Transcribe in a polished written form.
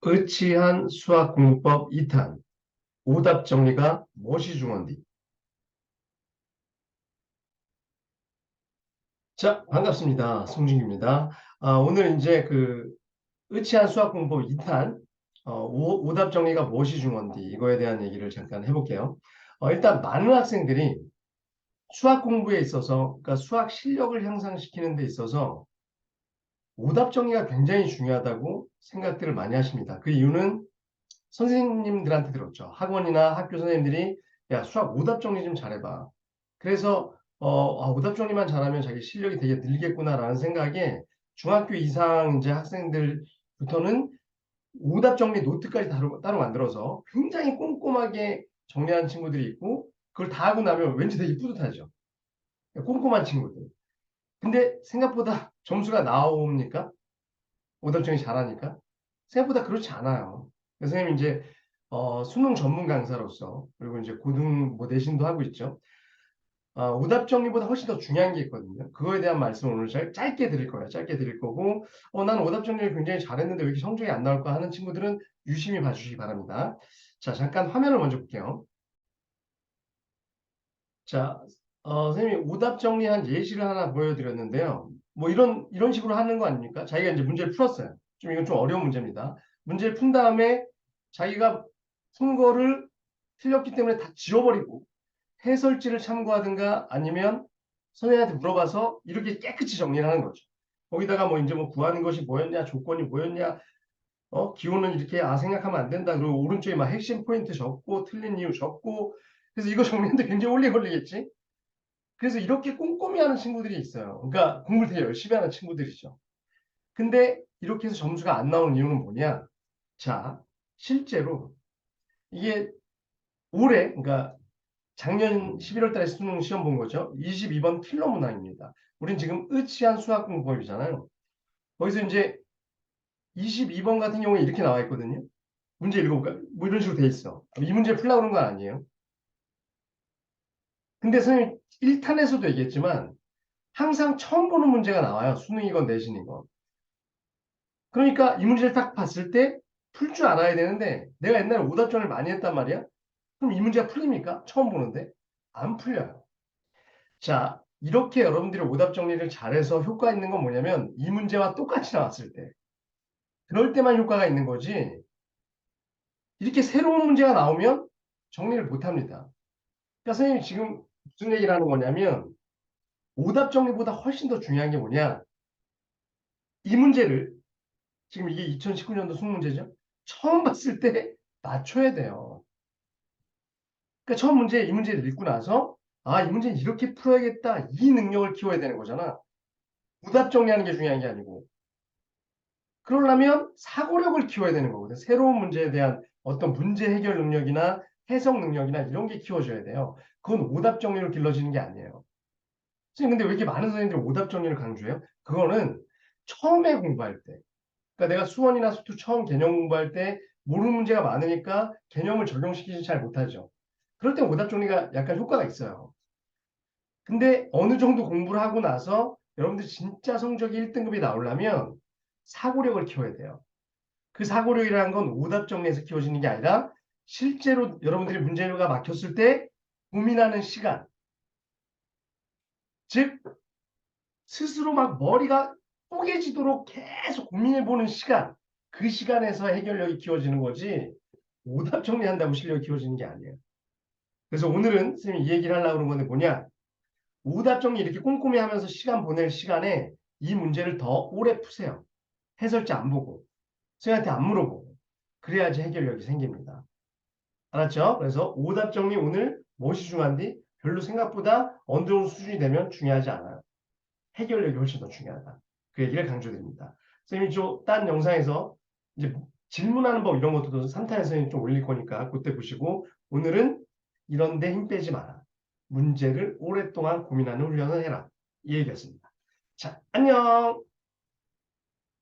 의치한 수학공부법 2탄 오답 정리가 무엇이 중요한디? 자, 반갑습니다. 송중기입니다. 오늘 이제 의치한 수학공부법 2탄 오답 정리가 무엇이 중요한디 이거에 대한 얘기를 잠깐 해볼게요. 일단 많은 학생들이 수학 공부에 있어서 그러니까 수학 실력을 향상시키는 데 있어서 오답 정리가 굉장히 중요하다고 생각들을 많이 하십니다. 그 이유는 선생님들한테 들었죠. 학원이나 학교 선생님들이 야, 수학 오답 정리 좀 잘해봐. 그래서 오답 정리만 잘하면 자기 실력이 되게 늘겠구나라는 생각에 중학교 이상 이제 학생들부터는 오답 정리 노트까지 따로 만들어서 굉장히 꼼꼼하게 정리하는 친구들이 있고 그걸 다 하고 나면 왠지 되게 뿌듯하죠. 꼼꼼한 친구들. 근데 생각보다 점수가 나옵니까? 오답 정리 잘하니까? 생각보다 그렇지 않아요. 그래서 선생님이 이제 수능 전문 강사로서 그리고 이제 고등 뭐 내신도 하고 있죠. 오답 정리보다 훨씬 더 중요한 게 있거든요. 그거에 대한 말씀을 오늘 짧게 드릴 거예요. 짧게 드릴 거고, 나는 오답 정리를 굉장히 잘했는데 왜 이렇게 성적이 안 나올까 하는 친구들은 유심히 봐주시기 바랍니다. 자, 잠깐 화면을 먼저 볼게요. 자, 선생님이 오답 정리한 예시를 하나 보여드렸는데요. 뭐 이런 식으로 하는 거 아닙니까? 자기가 이제 문제를 풀었어요. 이건 좀 어려운 문제입니다. 문제를 푼 다음에 자기가 푼 거를 틀렸기 때문에 다 지워버리고 해설지를 참고하든가 아니면 선생님한테 물어봐서 이렇게 깨끗이 정리를 하는 거죠. 거기다가 뭐 이제 뭐 구하는 것이 뭐였냐, 조건이 뭐였냐, 기호는 이렇게 생각하면 안 된다. 그리고 오른쪽에 막 핵심 포인트 적고 틀린 이유 적고 그래서 이거 정리하는데 굉장히 오래 걸리겠지. 그래서 이렇게 꼼꼼히 하는 친구들이 있어요. 그러니까 공부를 되게 열심히 하는 친구들이죠. 근데 이렇게 해서 점수가 안 나오는 이유는 뭐냐? 자, 실제로 이게 올해, 그러니까 작년 11월 달에 수능 시험 본 거죠. 22번 필러 문항입니다. 우린 지금 의치한 수학 공부법이잖아요. 거기서 이제 22번 같은 경우에 이렇게 나와 있거든요. 문제 읽어볼까요? 뭐 이런 식으로 돼 있어. 이 문제 풀려고 그런 건 아니에요. 근데 선생님 1탄에서도 얘기했지만 항상 처음 보는 문제가 나와요. 수능이건 내신이건. 그러니까 이 문제를 딱 봤을 때 풀 줄 알아야 되는데 내가 옛날에 오답전을 많이 했단 말이야. 그럼 이 문제가 풀립니까? 처음 보는데? 안 풀려요. 자, 이렇게 여러분들이 오답 정리를 잘해서 효과 있는 건 뭐냐면 이 문제와 똑같이 나왔을 때 그럴 때만 효과가 있는 거지 이렇게 새로운 문제가 나오면 정리를 못합니다. 그러니까 선생님이 지금 무슨 얘기를 하는 거냐면 오답 정리보다 훨씬 더 중요한 게 뭐냐 이 문제를 지금 이게 2019년도 수능 문제죠. 처음 봤을 때 맞춰야 돼요. 그러니까 처음 문제 이 문제를 읽고 나서 이 문제는 이렇게 풀어야겠다 이 능력을 키워야 되는 거잖아. 오답 정리하는 게 중요한 게 아니고 그러려면 사고력을 키워야 되는 거거든. 새로운 문제에 대한 어떤 문제 해결 능력이나 해석 능력이나 이런 게 키워져야 돼요. 그건 오답 정리로 길러지는 게 아니에요. 선생님, 근데 왜 이렇게 많은 선생님들이 오답 정리를 강조해요? 그거는 처음에 공부할 때. 그러니까 내가 수원이나 수투 처음 개념 공부할 때 모르는 문제가 많으니까 개념을 적용시키지 잘 못하죠. 그럴 때 오답 정리가 약간 효과가 있어요. 근데 어느 정도 공부를 하고 나서 여러분들 진짜 성적이 1등급이 나오려면 사고력을 키워야 돼요. 그 사고력이라는 건 오답 정리에서 키워지는 게 아니라 실제로 여러분들이 문제가 막혔을 때 고민하는 시간, 즉 스스로 막 머리가 쪼개지도록 계속 고민해보는 시간, 그 시간에서 해결력이 키워지는 거지 오답 정리한다고 실력이 키워지는 게 아니에요. 그래서 오늘은 선생님이 이 얘기를 하려고 그런 건데 뭐냐, 오답 정리 이렇게 꼼꼼히 하면서 시간 보낼 시간에 이 문제를 더 오래 푸세요. 해설지 안 보고 선생님한테 안 물어보고 그래야지 해결력이 생깁니다. 알았죠? 그래서 오답 정리 오늘 무엇이 중요한지 별로 생각보다 어느 정도 수준이 되면 중요하지 않아요. 해결력이 훨씬 더 중요하다. 그 얘기를 강조드립니다. 선생님이 딴 영상에서 이제 질문하는 법 이런 것도 3탄에서 선생님이 좀 올릴 거니까 그때 보시고 오늘은 이런데 힘 빼지 마라. 문제를 오랫동안 고민하는 훈련을 해라. 이 얘기였습니다. 자, 안녕!